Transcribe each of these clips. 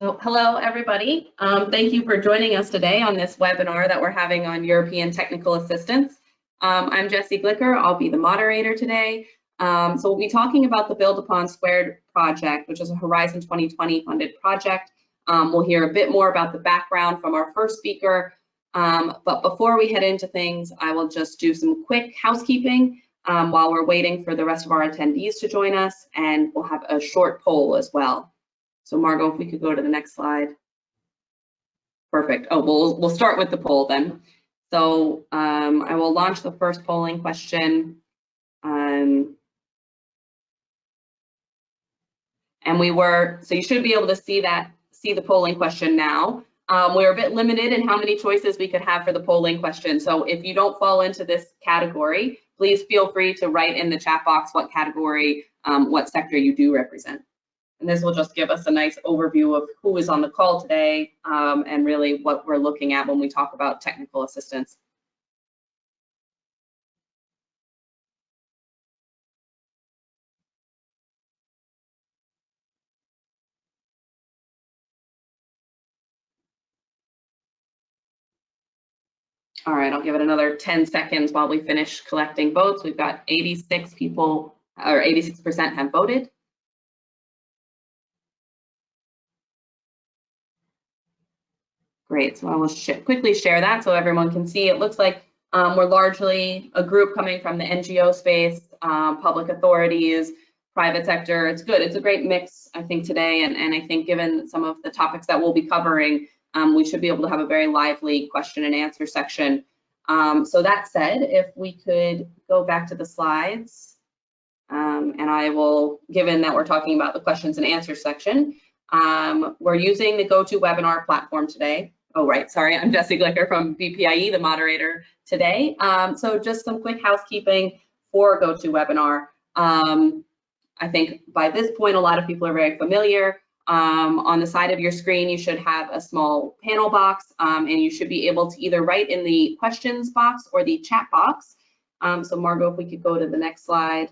So, hello, everybody. Thank you for joining us today on this webinar that we're having on European technical assistance. I'm Jessie Glicker. I'll be the moderator today. So we'll be talking about the Build Upon Squared project, which is a Horizon 2020 funded project. We'll hear a bit more about the background from our first speaker. But before we head into things, I will just do some quick housekeeping while we're waiting for the rest of our attendees to join us, and we'll have a short poll as well. So Margot, if we could go to the next slide. Perfect. Oh, we'll start with the poll then. So I will launch the first polling question. And so you should be able to see the polling question now. We're a bit limited in how many choices we could have for the polling question. So if you don't fall into this category, please feel free to write in the chat box what category, what sector you do represent. And this will just give us a nice overview of who is on the call today and really what we're looking at when we talk about technical assistance. All right, I'll give it another 10 seconds while we finish collecting votes. We've got 86 people, or 86% have voted. Great, so I will quickly share that so everyone can see. It looks like we're largely a group coming from the NGO space, public authorities, private sector. It's good, it's a great mix, I think, today. And I think given some of the topics that we'll be covering, we should be able to have a very lively question and answer section. So that said, if we could go back to the slides, and I will, given that we're talking about the questions and answers section, we're using the GoToWebinar platform today. Oh, right, sorry, I'm Jessie Glicker from BPIE, the moderator today. So just some quick housekeeping for GoToWebinar. I think by this point, a lot of people are very familiar. On the side of your screen, you should have a small panel box, and you should be able to either write in the questions box or the chat box. So Margot, if we could go to the next slide.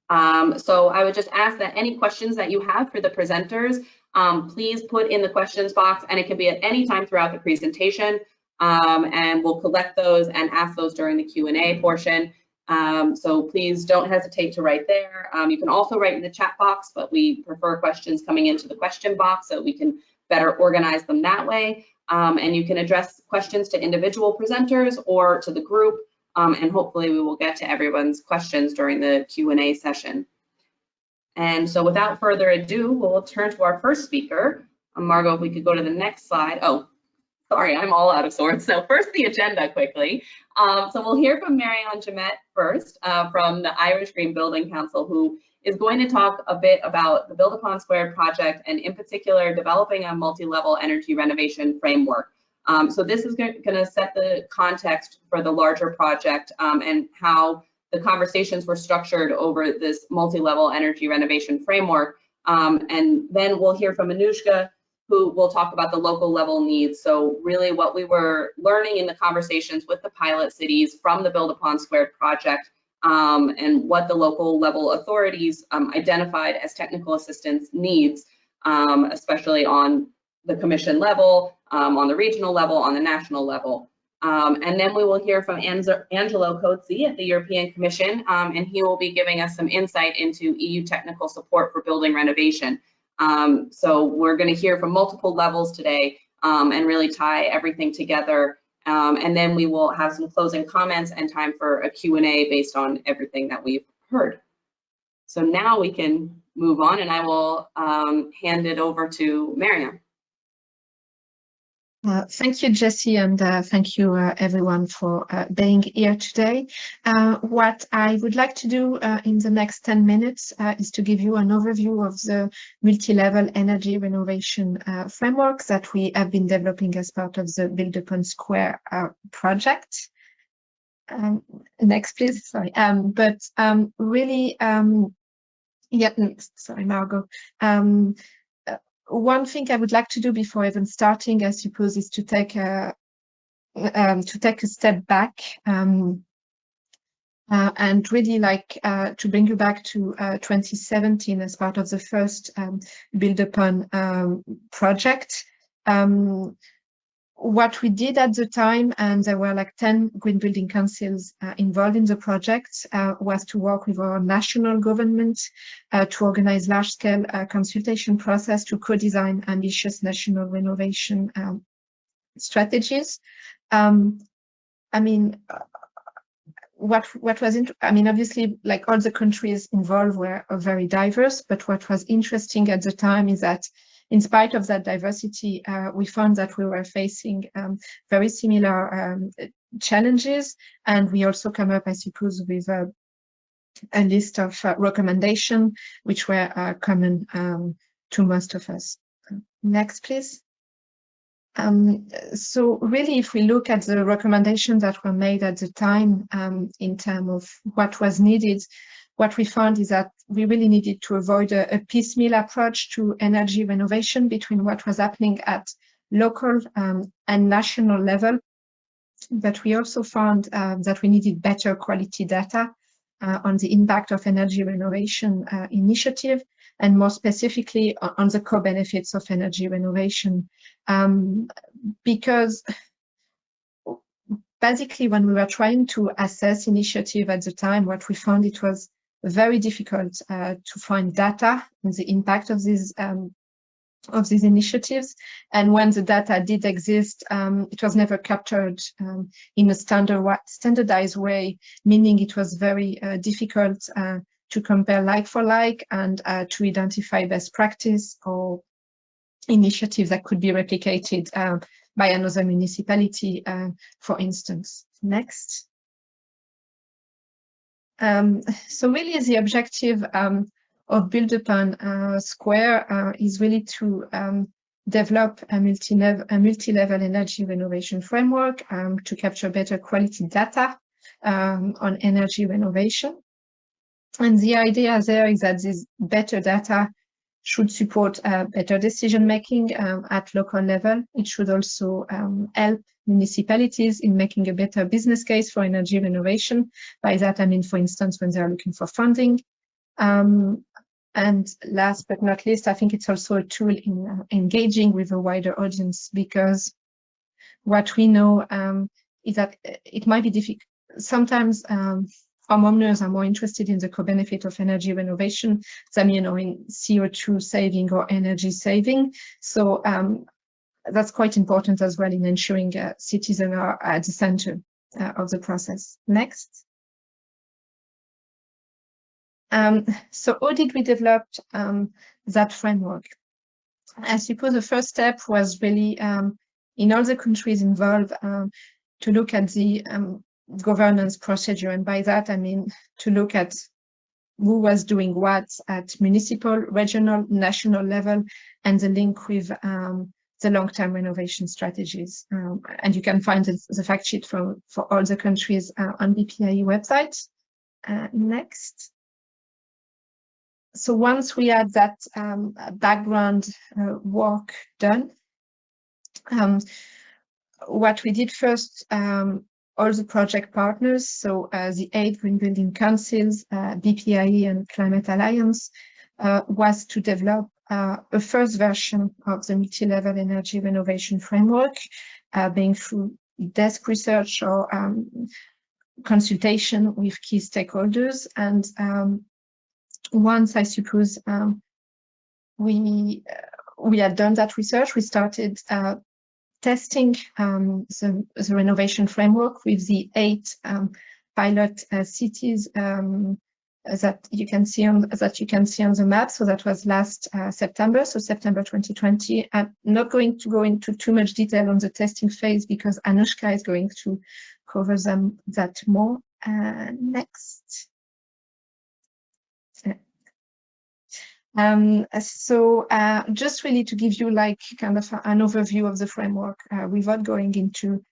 So I would just ask that any questions that you have for the presenters, please put in the questions box, and it can be at any time throughout the presentation, and we'll collect those and ask those during the Q&A portion. So please don't hesitate to write there. You can also write in the chat box, but we prefer questions coming into the question box so we can better organize them that way. And you can address questions to individual presenters or to the group. And hopefully we will get to everyone's questions during the Q&A session. And so without further ado, we'll turn to our first speaker. Margot, if we could go to the next slide. Oh, sorry, I'm all out of sorts. So first, the agenda quickly. So we'll hear from Marion Jammet first from the Irish Green Building Council, who is going to talk a bit about the Build Upon Squared project and in particular developing a multi-level energy renovation framework. So this is going to set the context for the larger project and how the conversations were structured over this multi-level energy renovation framework. And then we'll hear from Anuschka, who will talk about the local level needs. So really what we were learning in the conversations with the pilot cities from the Build Upon Squared project and what the local level authorities identified as technical assistance needs, especially on the commission level, on the regional level, on the national level. And then we will hear from Angelo Cozzi at the European Commission, and he will be giving us some insight into EU technical support for building renovation. So we're going to hear from multiple levels today and really tie everything together. And then we will have some closing comments and time for a Q&A based on everything that we've heard. So now we can move on, and I will hand it over to Marion. Thank you, Jessie, and thank you everyone for being here today. What I would like to do in the next 10 minutes is to give you an overview of the multi-level energy renovation framework that we have been developing as part of the Build Upon Square project. Next, please. Sorry. Really, yeah, sorry, Margot. One thing I would like to do before even starting, I suppose, is to take a step back and really like to bring you back to 2017 as part of the first Build Upon project. What we did at the time, and there were like 10 green building councils involved in the project, was to work with our national government to organize large-scale consultation process to co-design ambitious national renovation strategies. I mean, what was obviously, like, all the countries involved were very diverse, but what was interesting at the time is that in spite of that diversity, we found that we were facing very similar challenges, and we also come up, I suppose, with a list of recommendations which were common to most of us. Next, please. So really, if we look at the recommendations that were made at the time in terms of what was needed, what we found is that we really needed to avoid a piecemeal approach to energy renovation between what was happening at local and national level. But we also found that we needed better quality data on the impact of energy renovation initiative, and more specifically on the co-benefits of energy renovation. Because basically, when we were trying to assess initiative at the time, what we found, it was very difficult to find data on the impact of these initiatives. And when the data did exist, it was never captured in a standardized way, meaning it was very difficult to compare like for like and to identify best practice or initiatives that could be replicated by another municipality, for instance. Next. So really the objective of Build Upon Square is really to develop a multi-level energy renovation framework to capture better quality data on energy renovation. And the idea there is that this better data should support better decision-making at local level. It should also help municipalities in making a better business case for energy renovation. By that, I mean, for instance, when they're looking for funding. And last but not least, I think it's also a tool in engaging with a wider audience, because what we know is that it might be difficult. Sometimes homeowners are more interested in the co-benefit of energy renovation than, in CO2 saving or energy saving. So that's quite important as well in ensuring citizens are at the center of the process. Next. So how did we develop that framework? I suppose the first step was really in all the countries involved to look at the governance procedure. And by that, I mean to look at who was doing what at municipal, regional, national level, and the link with the long-term renovation strategies. And you can find the fact sheet for all the countries on BPIE website. Next. So once we had that background work done, what we did first, all the project partners, so the 8 Green Building Councils, BPIE and Climate Alliance, was to develop a first version of the multi-level energy renovation framework, being through desk research or consultation with key stakeholders. And once, I suppose, we had done that research, we started testing the renovation framework with the 8 pilot cities that you can see on the map. So that was last September, so September 2020. I'm not going to go into too much detail on the testing phase because Anuschka is going to cover that more. Next. So just really to give you like kind of an overview of the framework without going into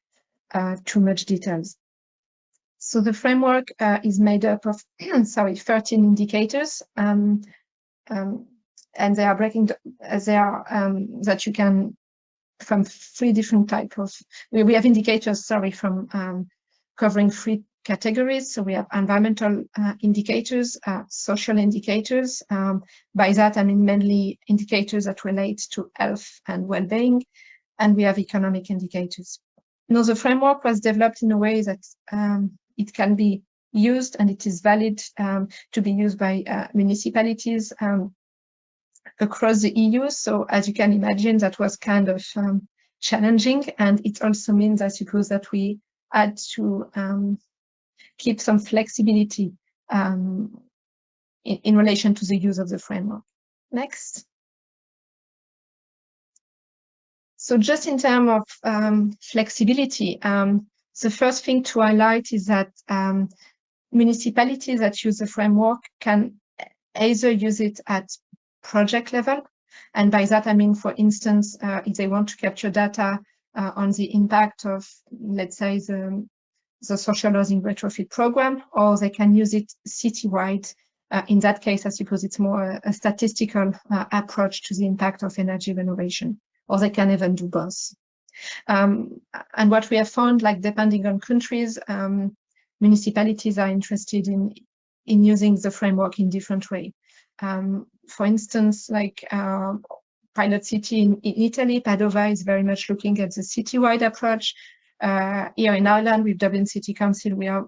too much details. So the framework is made up of 13 indicators, and they are that you can from 3 different types of. We have indicators, from covering 3 categories. So we have environmental indicators, social indicators. By that, I mean mainly indicators that relate to health and well-being, and we have economic indicators. Now, the framework was developed in a way that it can be used, and it is valid to be used by municipalities across the EU. So as you can imagine, that was kind of challenging, and it also means, I suppose, that we had to keep some flexibility in relation to the use of the framework. Next. So just in terms of flexibility, the first thing to highlight is that municipalities that use the framework can either use it at project level, and by that I mean, for instance, if they want to capture data on the impact of, let's say, the social housing retrofit program, or they can use it citywide. In that case, I suppose it's more a statistical approach to the impact of energy renovation, or they can even do both. And what we have found, like depending on countries, municipalities are interested in using the framework in different ways. For instance, like pilot city in Italy, Padova is very much looking at the citywide approach. Here in Ireland, with Dublin City Council, we are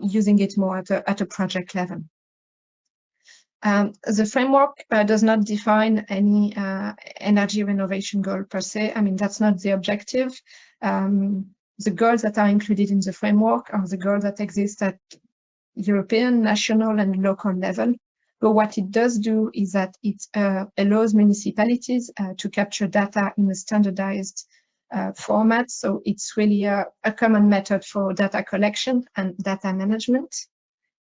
using it more at a project level. The framework does not define any energy renovation goal per se. I mean, that's not the objective. The goals that are included in the framework are the goals that exist at European, national, and local level. But what it does do is that it allows municipalities to capture data in a standardized format. So it's really a common method for data collection and data management.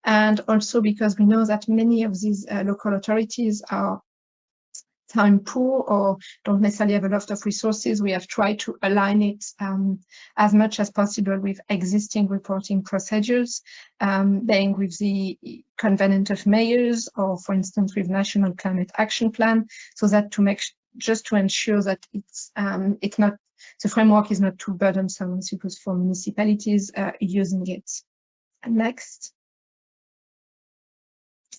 And also because we know that many of these local authorities are time poor or don't necessarily have a lot of resources, we have tried to align it as much as possible with existing reporting procedures, being with the Covenant of Mayors, or for instance with National Climate Action Plan, so that to ensure that it's not, the framework is not too burdensome, I suppose, for municipalities using it. Next.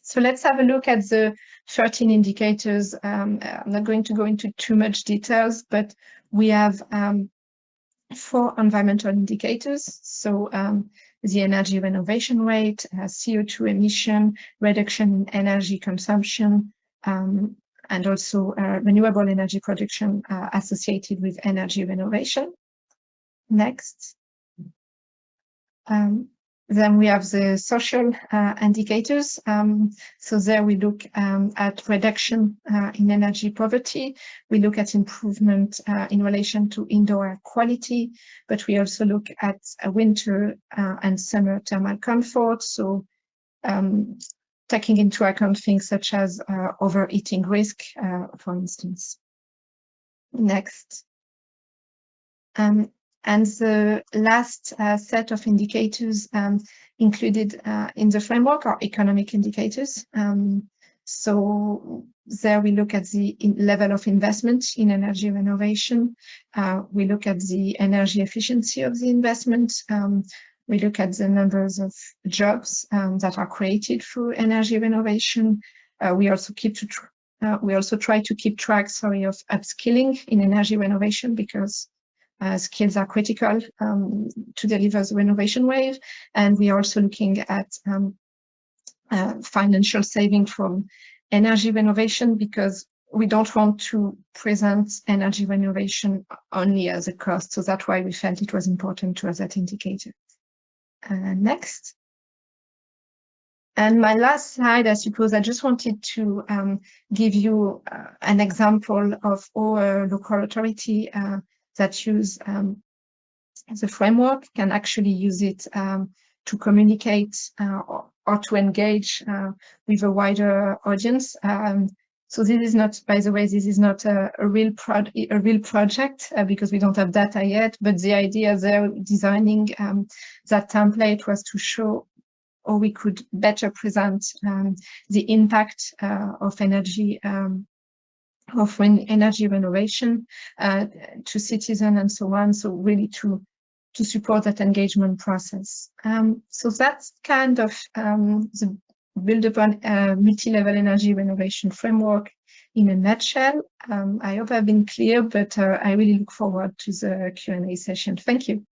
So let's have a look at the 13 indicators. I'm not going to go into too much details, but we have 4 environmental indicators. So the energy renovation rate, CO2 emission, reduction in energy consumption, and also renewable energy production associated with energy renovation. Next. Then we have the social indicators. So there we look at reduction in energy poverty. We look at improvement in relation to indoor air quality, but we also look at winter and summer thermal comfort. So taking into account things such as overheating risk, for instance. Next. And the last set of indicators included in the framework are economic indicators. So there we look at the level of investment in energy renovation. We look at the energy efficiency of the investment. We look at the numbers of jobs that are created through energy renovation. We also try to keep track, of upskilling in energy renovation, because skills are critical to deliver the renovation wave. And we are also looking at financial saving from energy renovation, because we don't want to present energy renovation only as a cost. So that's why we felt it was important to have that indicator. Next. And my last slide, I suppose, I just wanted to give you an example of our local authority that use the framework can actually use it to communicate or to engage with a wider audience. So this is not, by the way, this is not a real project because we don't have data yet, but the idea there designing that template was to show how we could better present the impact of energy renovation to citizens and so on. So really to to support that engagement process. So that's kind of the build upon multi-level energy renovation framework in a nutshell. I hope I've been clear, but I really look forward to the Q&A session. Thank you.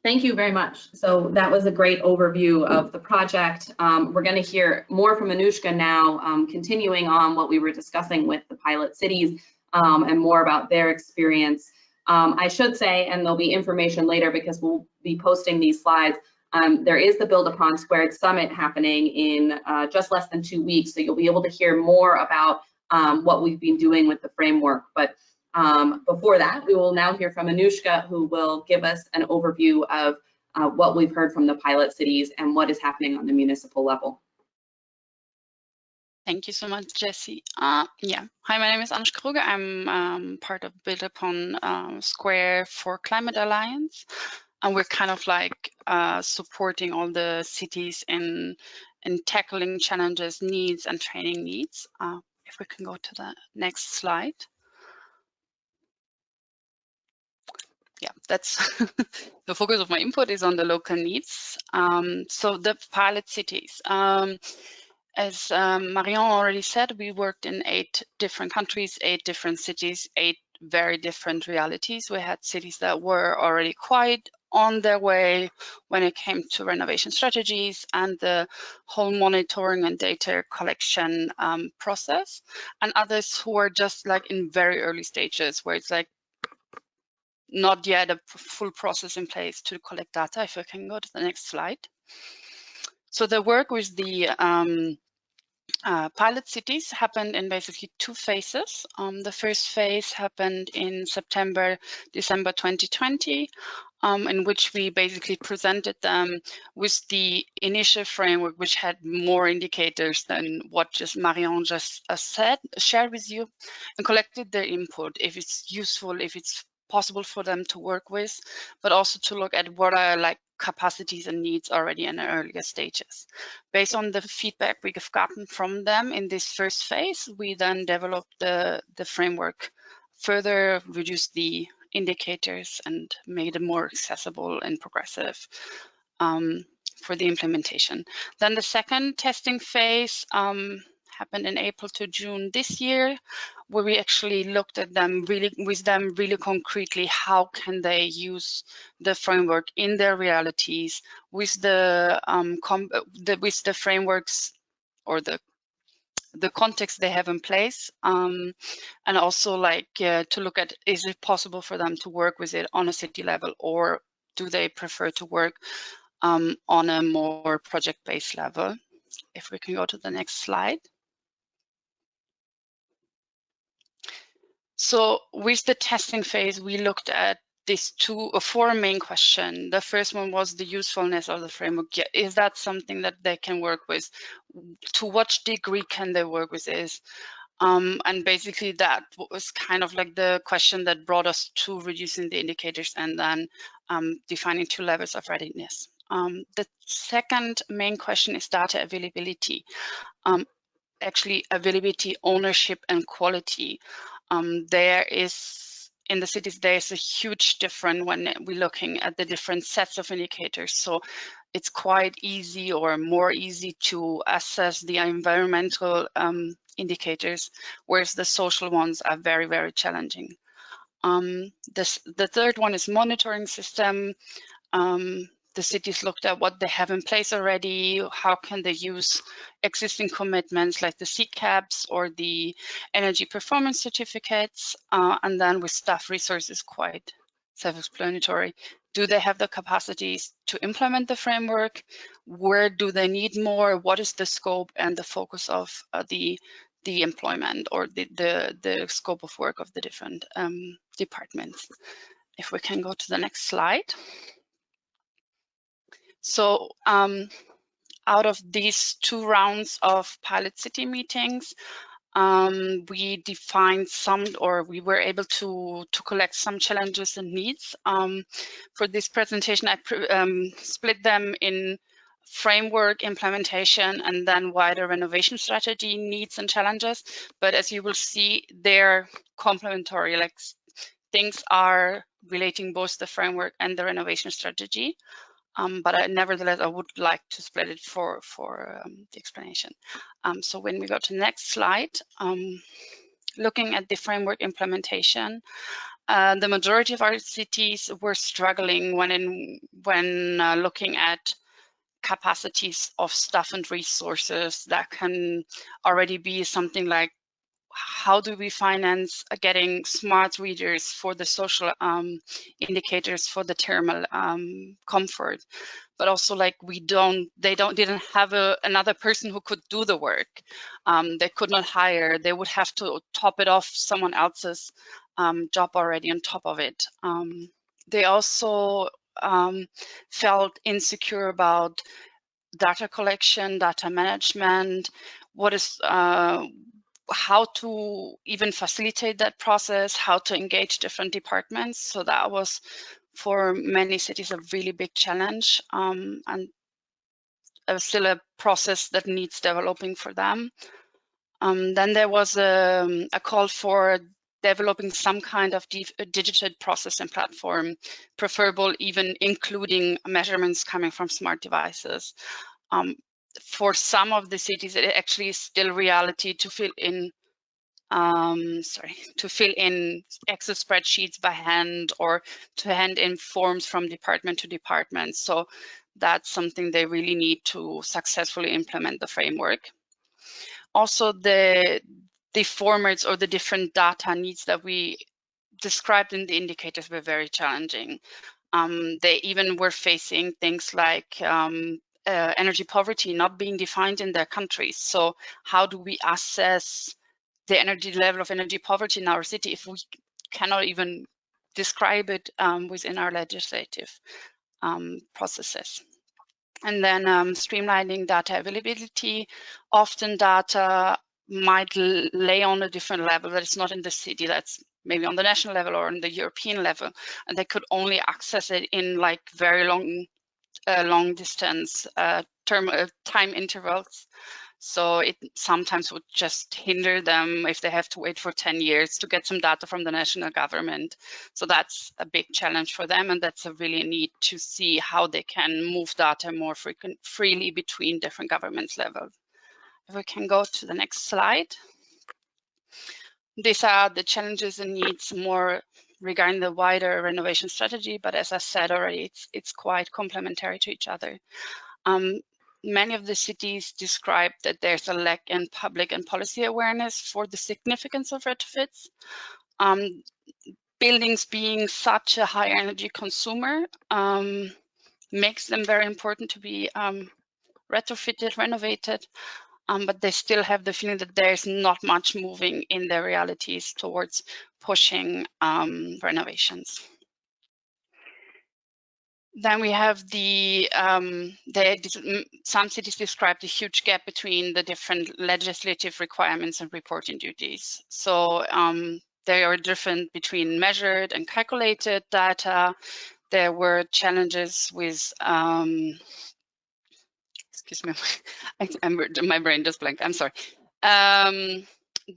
Thank you very much. So that was a great overview of the project. We're going to hear more from Anuschka now, continuing on what we were discussing with the pilot cities and more about their experience. I should say, and there'll be information later because we'll be posting these slides, there is the Build Upon Squared Summit happening in just less than 2 weeks, so you'll be able to hear more about what we've been doing with the framework. But before that, we will now hear from Anuschka, who will give us an overview of what we've heard from the pilot cities and what is happening on the municipal level. Thank you so much, Jessie. Hi, my name is Anuschka Ruge. I'm part of Build Upon Square for Climate Alliance, and we're kind of like supporting all the cities in tackling challenges, needs, and training needs. If we can go to the next slide. Yeah, that's the focus of my input is on the local needs. So the pilot cities. As Marion already said, we worked in 8 different countries, 8 different cities, 8 very different realities. We had cities that were already quite on their way when it came to renovation strategies and the whole monitoring and data collection process, and others who were just like in very early stages where it's like not yet a full process in place to collect data. If I can go to the next slide. So the work with the pilot cities happened in basically 2 phases. The first phase happened in December 2020, in which we basically presented them with the initial framework, which had more indicators than what just Marion just shared with you, and collected their input, if it's useful, if it's possible for them to work with, but also to look at what are like capacities and needs already in the earlier stages. Based on the feedback we've gotten from them in this first phase, we then developed the framework, further reduced the indicators and made it more accessible and progressive for the implementation. Then the second testing phase happened in April to June this year, where we actually looked at them really concretely, how can they use the framework in their realities with the frameworks or the context they have in place, and also like to look at, is it possible for them to work with it on a city level, or do they prefer to work on a more project-based level? If we can go to the next slide. So with the testing phase, we looked at these 4 main questions. The first one was the usefulness of the framework. Yeah, is that something that they can work with? To what degree can they work with this? And basically that was kind of like the question that brought us to reducing the indicators and then defining 2 levels of readiness. The second main question is data availability. Actually, availability, ownership, and quality. There is, in the cities, there's a huge difference when we're looking at the different sets of indicators. So it's quite easy or more easy to assess the environmental indicators, whereas the social ones are very, very challenging. The third one is monitoring system. The cities looked at what they have in place already, how can they use existing commitments like the CCAPs or the energy performance certificates, and then with staff resources, quite self-explanatory. Do they have the capacities to implement the framework? Where do they need more? What is the scope and the focus of the employment or the scope of work of the different departments? If we can go to the next slide. So out of these 2 rounds of pilot city meetings, we defined some, or we were able to collect some challenges and needs. For this presentation, I split them in framework implementation, and then wider renovation strategy needs and challenges. But as you will see, they're complementary. Like things are relating both the framework and the renovation strategy. But nevertheless, I would like to split it for the explanation. So when we go to the next slide, looking at the framework implementation, the majority of our cities were struggling when looking at capacities of staff and resources. That can already be something like, how do we finance getting smart readers for the social indicators for the thermal comfort, but also like they didn't have another person who could do the work. They could not hire. They would have to top it off someone else's job already on top of it. They also felt insecure about data collection, data management, how to even facilitate that process, how to engage different departments. So that was for many cities a really big challenge, and still a process that needs developing for them. Then there was a call for developing some kind of digital process and platform, preferable even including measurements coming from smart devices. For some of the cities, it actually is still reality to fill in Excel spreadsheets by hand or to hand in forms from department to department. So that's something they really need to successfully implement the framework. Also, the formats or the different data needs that we described in the indicators were very challenging. They even were facing things like energy poverty not being defined in their countries. So how do we assess the level of energy poverty in our city if we cannot even describe it within our legislative processes? And then streamlining data availability. Often data might lay on a different level that is not in the city, that's maybe on the national level or on the European level, and they could only access it in like very long distance time intervals. So it sometimes would just hinder them if they have to wait for 10 years to get some data from the national government. So that's a big challenge for them, and that's a really need to see how they can move data more freely between different government levels. If we can go to the next slide. These are the challenges and needs more regarding the wider renovation strategy, but as I said already, it's quite complementary to each other. Many of the cities describe that there's a lack in public and policy awareness for the significance of retrofits. Buildings being such a high energy consumer makes them very important to be retrofitted, renovated, but they still have the feeling that there's not much moving in their realities towards pushing renovations. Then we have some cities describe the huge gap between the different legislative requirements and reporting duties. So they are different between measured and calculated data. There were challenges with, excuse me, my brain just blanked, I'm sorry.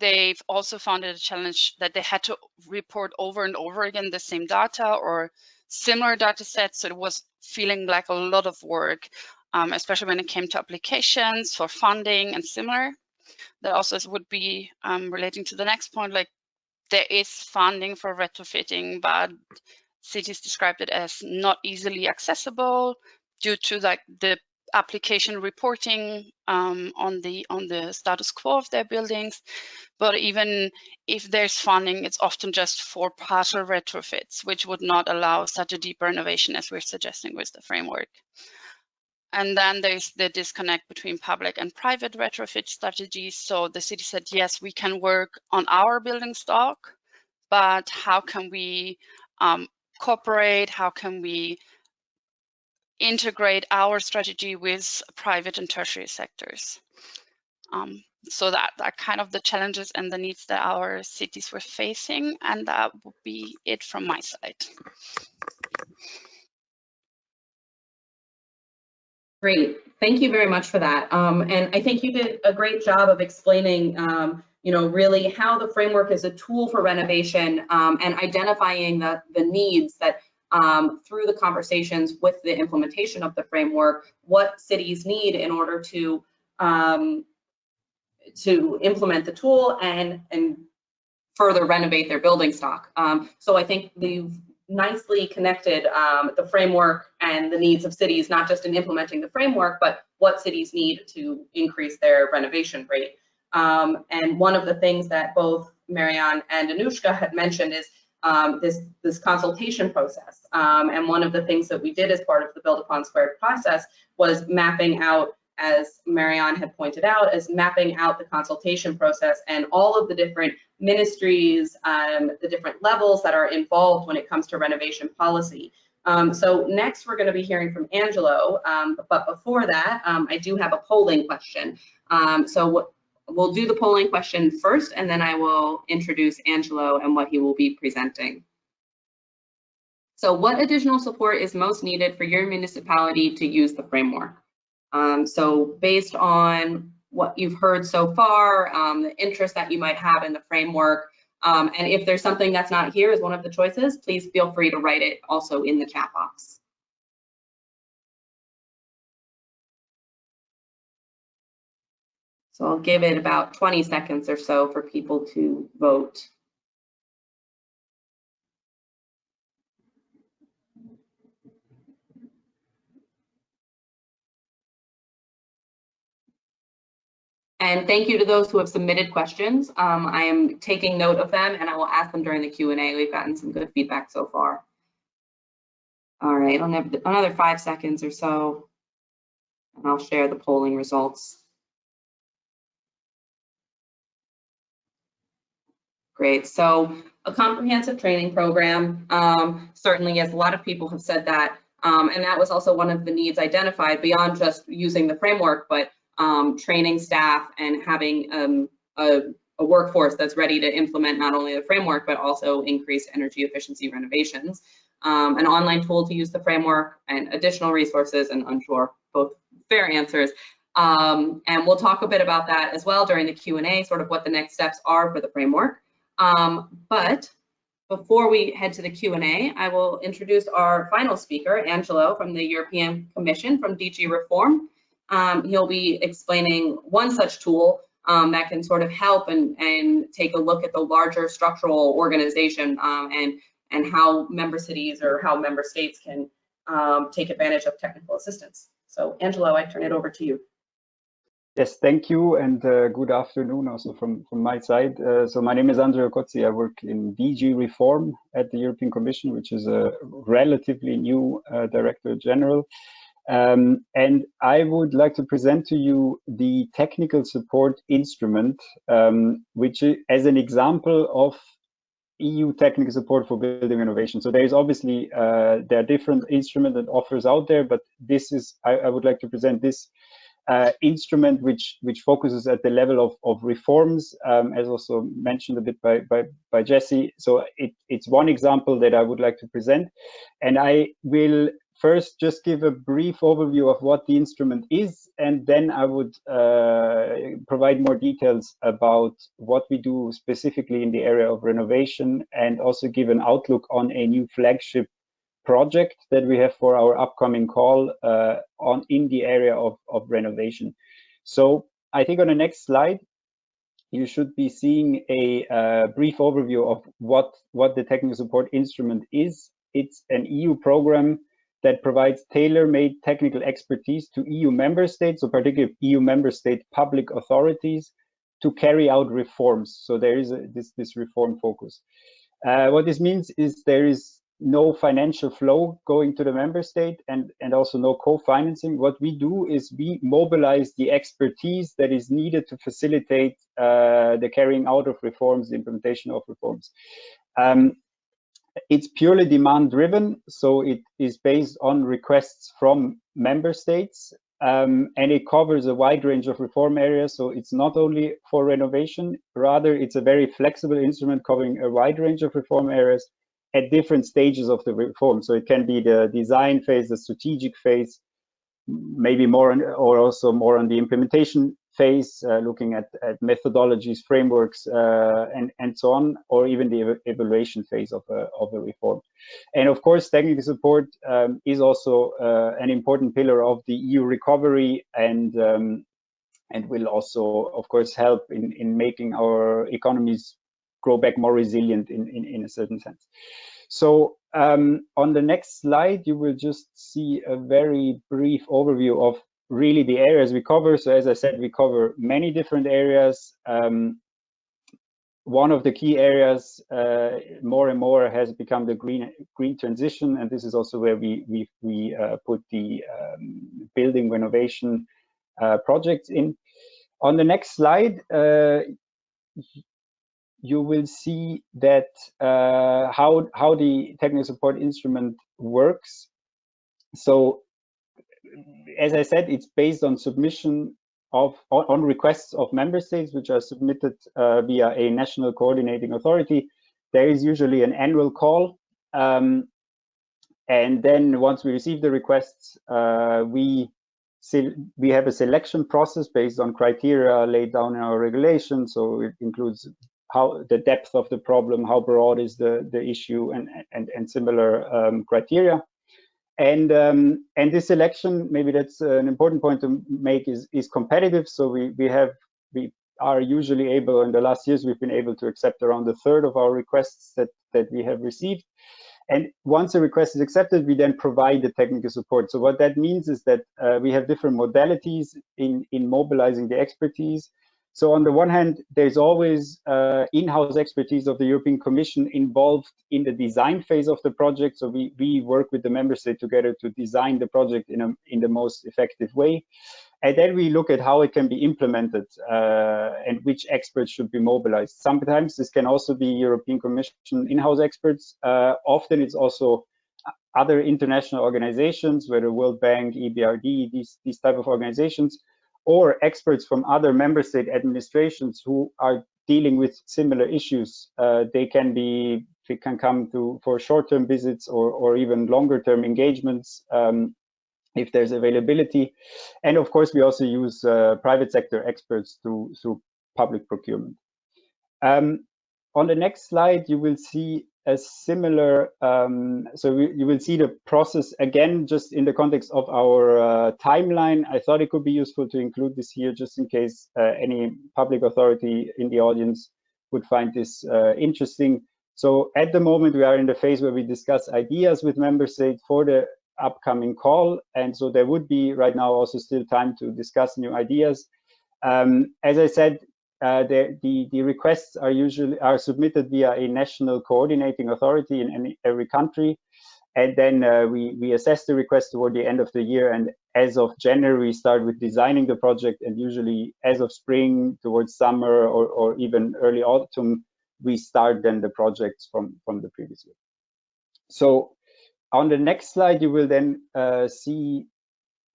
They've also found it a challenge that they had to report over and over again the same data or similar data sets, so it was feeling like a lot of work, especially when it came to applications for funding and similar. That also would be relating to the next point, like there is funding for retrofitting, but cities described it as not easily accessible due to like the application reporting on the status quo of their buildings. But even if there's funding, it's often just for partial retrofits, which would not allow such a deep renovation as we're suggesting with the framework. And then there's the disconnect between public and private retrofit strategies. So the city said, yes, we can work on our building stock, but how can we cooperate? How can we integrate our strategy with private and tertiary sectors? So that are kind of the challenges and the needs that our cities were facing, and that would be it from my side. Great, Thank you very much for that. And I think you did a great job of explaining, really how the framework is a tool for renovation and identifying the needs that through the conversations with the implementation of the framework, what cities need in order to implement the tool and further renovate their building stock. So I think we've nicely connected the framework and the needs of cities, not just in implementing the framework, but what cities need to increase their renovation rate. And one of the things that both Marion and Anuschka had mentioned is this consultation process. And one of the things that we did as part of the Build Upon Squared process was mapping out, as Marion had pointed out, as mapping out the consultation process and all of the different ministries, the different levels that are involved when it comes to renovation policy. So next we're going to be hearing from Angelo, but before that, I do have a polling question. So we'll do the polling question first, and then I will introduce Angelo and what he will be presenting. So what additional support is most needed for your municipality to use the framework? So based on what you've heard so far, the interest that you might have in the framework, and if there's something that's not here as one of the choices, please feel free to write it also in the chat box. So I'll give it about 20 seconds or so for people to vote. And thank you to those who have submitted questions. I am taking note of them and I will ask them during the Q&A. We've gotten some good feedback so far. All right, another 5 seconds or so, and I'll share the polling results. Great, so a comprehensive training program, certainly, as a lot of people have said that, and that was also one of the needs identified beyond just using the framework, but training staff and having a workforce that's ready to implement not only the framework, but also increase energy efficiency renovations. An online tool to use the framework and additional resources, and I'm sure both fair answers. And we'll talk a bit about that as well during the Q&A, sort of what the next steps are for the framework. But before we head to the Q&A, I will introduce our final speaker, Angelo from the European Commission from DG Reform. He'll be explaining one such tool that can sort of help and take a look at the larger structural organization and how member cities or how member states can take advantage of technical assistance. So Angelo, I turn it over to you. Yes, thank you, and good afternoon also from my side. So my name is Angelo Cozzi. I work in DG Reform at the European Commission, which is a relatively new Directorate-General. And I would like to present to you the technical support instrument, which is as an example of EU technical support for building renovation. So there is obviously, there are different instruments and offers out there, but this is, I would like to present this instrument which focuses at the level of reforms, as also mentioned a bit by Jesse. So it's one example that I would like to present, and I will first just give a brief overview of what the instrument is, and then I would provide more details about what we do specifically in the area of renovation, and also give an outlook on a new flagship project that we have for our upcoming call in the area of renovation. So I think on the next slide, you should be seeing a brief overview of what the technical support instrument is. It's an EU program that provides tailor-made technical expertise to EU member states, so particularly EU member state public authorities, to carry out reforms. So there is this reform focus. What this means is there is no financial flow going to the member state, and also no co-financing. What we do is we mobilize the expertise that is needed to facilitate the carrying out of reforms, the implementation of reforms. It's purely demand driven, so it is based on requests from member states, and it covers a wide range of reform areas. So it's not only for renovation, rather it's a very flexible instrument covering a wide range of reform areas at different stages of the reform. So it can be the design phase, the strategic phase, maybe more on, or also more on the implementation phase, looking at methodologies, frameworks, and so on, or even the evaluation phase of a reform. And of course, technical support is also an important pillar of the EU recovery, and will also, of course, help in making our economies grow back more resilient in a certain sense. So on the next slide, you will just see a very brief overview of really the areas we cover. So as I said, we cover many different areas. One of the key areas more and more has become the green transition, and this is also where we put the building renovation projects in. On the next slide, you will see that how the technical support instrument works. So, as I said, it's based on submission on requests of member states, which are submitted via a national coordinating authority. There is usually an annual call, and then once we receive the requests, we have a selection process based on criteria laid down in our regulation. So it includes how the depth of the problem, how broad is the issue, and similar criteria. And this selection, maybe that's an important point to make, is competitive. So we are usually able, in the last years, we've been able to accept around a third of our requests that we have received. And once a request is accepted, we then provide the technical support. So what that means is that we have different modalities in mobilizing the expertise. So on the one hand, there's always in-house expertise of the European Commission involved in the design phase of the project. So we work with the member state together to design the project in the most effective way. And then we look at how it can be implemented and which experts should be mobilized. Sometimes this can also be European Commission in-house experts. Often it's also other international organizations, whether World Bank, EBRD, these type of organizations, or experts from other member state administrations who are dealing with similar issues. They can come for short-term visits or even longer-term engagements if there's availability. And of course, we also use private sector experts through public procurement. On the next slide, you will see a similar, you will see the process again, just in the context of our timeline. I thought it could be useful to include this here just in case any public authority in the audience would find this interesting. So at the moment, we are in the phase where we discuss ideas with member states for the upcoming call. And so there would be right now also still time to discuss new ideas. As I said, the requests are submitted via a national coordinating authority in every country, and then we assess the request toward the end of the year. And as of January, we start with designing the project, and usually as of spring towards summer or even early autumn, we start then the projects from the previous year. So on the next slide, you will then see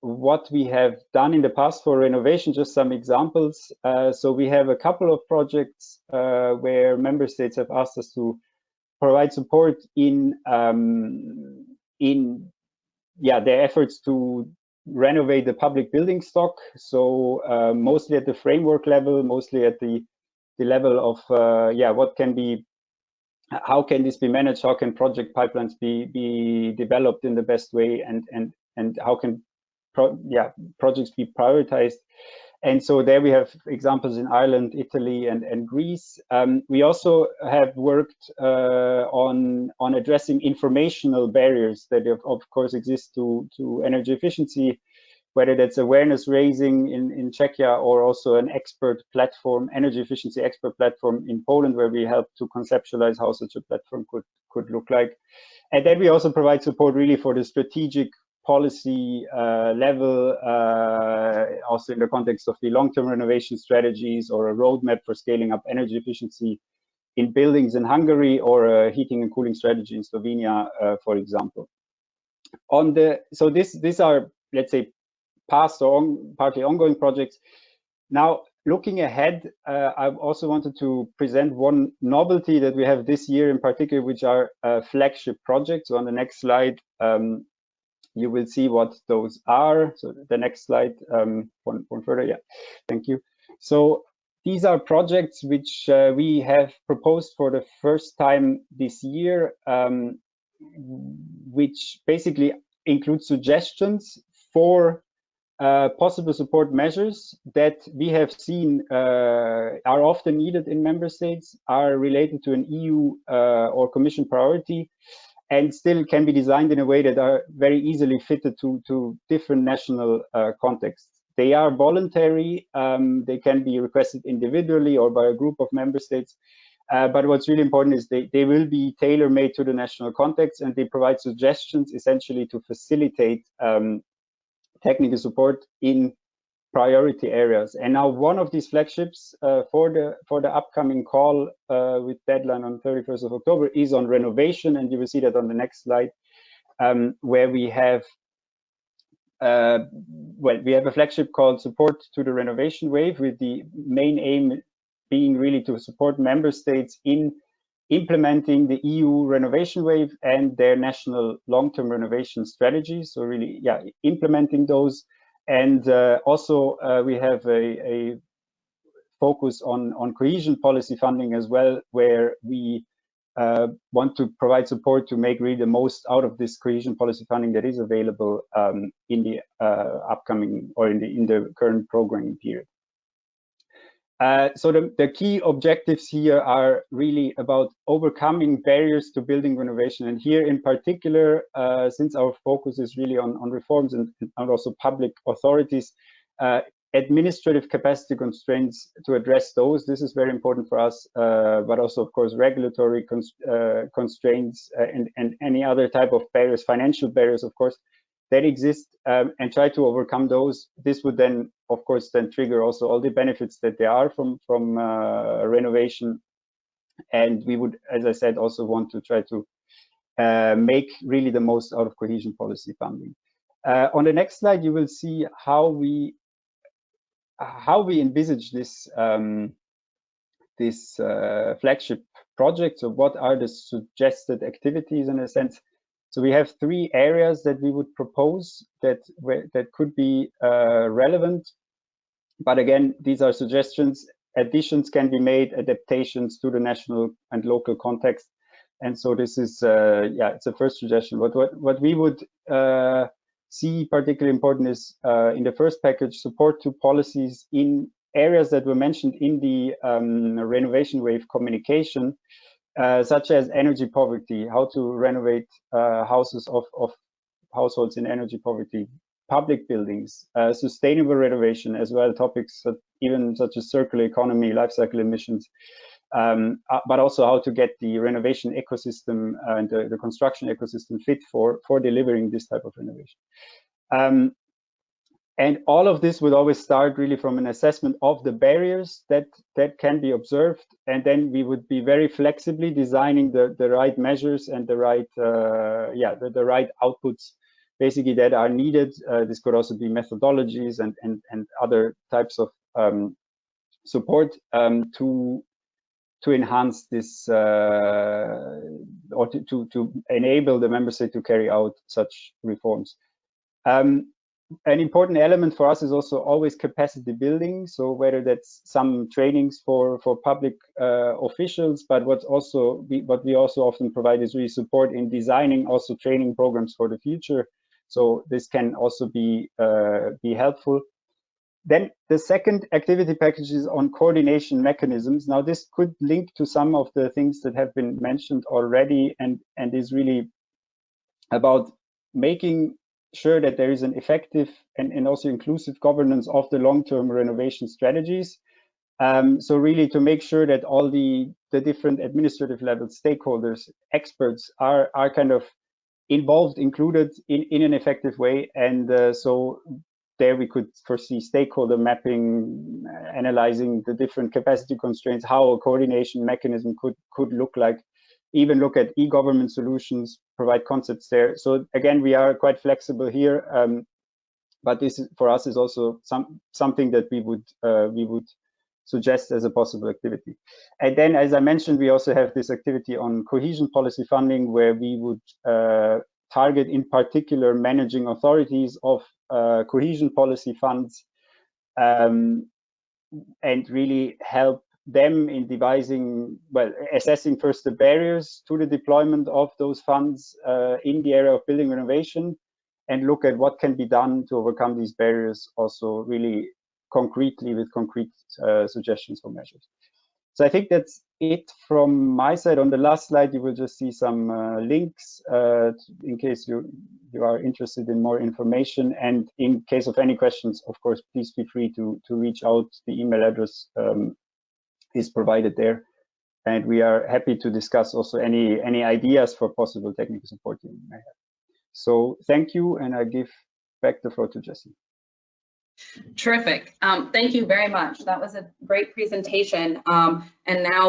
what we have done in the past for renovation, just some examples. So we have a couple of projects where member states have asked us to provide support in their efforts to renovate the public building stock. So mostly at the framework level, mostly at the level of what can be, how can this be managed? How can project pipelines be developed in the best way, and how can projects be prioritized? And so there we have examples in Ireland, Italy, and Greece. We also have worked on addressing informational barriers that of course exist to energy efficiency, whether that's awareness raising in Czechia, or also an expert platform, energy efficiency expert platform in Poland, where we help to conceptualize how such a platform could look like. And then we also provide support really for the strategic policy level, also in the context of the long-term renovation strategies, or a roadmap for scaling up energy efficiency in buildings in Hungary, or a heating and cooling strategy in Slovenia, for example. So these are, let's say, past or partly ongoing projects. Now, looking ahead, I also wanted to present one novelty that we have this year in particular, which are flagship projects. So on the next slide, You will see what those are. So the next slide, one further, yeah, thank you. So these are projects which we have proposed for the first time this year, which basically include suggestions for possible support measures that we have seen are often needed in member states, are related to an EU or Commission priority, and still can be designed in a way that are very easily fitted to different national contexts. They are voluntary, they can be requested individually or by a group of member states, but what's really important is they will be tailor-made to the national context, and they provide suggestions essentially to facilitate technical support in priority areas. And now one of these flagships for the upcoming call with deadline on 31st of October is on renovation, and you will see that on the next slide, where we have we have a flagship called Support to the Renovation Wave, with the main aim being really to support member states in implementing the EU renovation wave and their national long-term renovation strategies. So really, yeah, implementing those. And also we have a focus on cohesion policy funding as well, where we want to provide support to make really the most out of this cohesion policy funding that is available in the upcoming or in the current programming period. So the key objectives here are really about overcoming barriers to building renovation. And here in particular, since our focus is really on reforms and also public authorities, administrative capacity constraints to address those, this is very important for us, but also of course regulatory constraints and any other type of barriers, financial barriers of course, that exist, and try to overcome those. This would then, of course, then trigger also all the benefits that there are from renovation. And we would, as I said, also want to try to make really the most out of cohesion policy funding. On the next slide, you will see how we envisage this flagship project. So what are the suggested activities in a sense? So we have three areas that we would propose that could be relevant. But again, these are suggestions. Additions can be made, adaptations to the national and local context. And so this is, yeah, it's a first suggestion. But what we would see particularly important is in the first package, support to policies in areas that were mentioned in the renovation wave communication, such as energy poverty, how to renovate houses of households in energy poverty, public buildings, sustainable renovation as well, topics even such as circular economy, life cycle emissions, but also how to get the renovation ecosystem and the construction ecosystem fit for delivering this type of renovation. And all of this would always start really from an assessment of the barriers that can be observed, and then we would be very flexibly designing the right measures and the right the right outputs basically that are needed. This could also be methodologies and other types of support to enhance this or to enable the member state to carry out such reforms. An important element for us is also always capacity building. So whether that's some trainings for public officials, but what we also often provide is really support in designing also training programs for the future. So this can also be helpful. Then the second activity package is on coordination mechanisms. Now this could link to some of the things that have been mentioned already, and is really about making sure that there is an effective and also inclusive governance of the long-term renovation strategies. So really to make sure that all the different administrative level stakeholders, experts are kind of involved, included in an effective way. And so there we could foresee stakeholder mapping, analyzing the different capacity constraints, how a coordination mechanism could look like, even look at e-government solutions, provide concepts there. So again, we are quite flexible here, but this for us is also something that we would suggest as a possible activity. And then, as I mentioned, we also have this activity on cohesion policy funding, where we would target in particular managing authorities of cohesion policy funds, and really help them in devising, well, assessing first the barriers to the deployment of those funds in the area of building renovation, and look at what can be done to overcome these barriers, also really concretely with concrete suggestions for measures. So I think that's it from my side. On the last slide, you will just see some links in case you are interested in more information. And in case of any questions, of course, please feel free to reach out. The email address is provided there. And we are happy to discuss also any ideas for possible technical support you may have. So thank you, and I give back the floor to Jessie. Terrific. Thank you very much. That was a great presentation. And now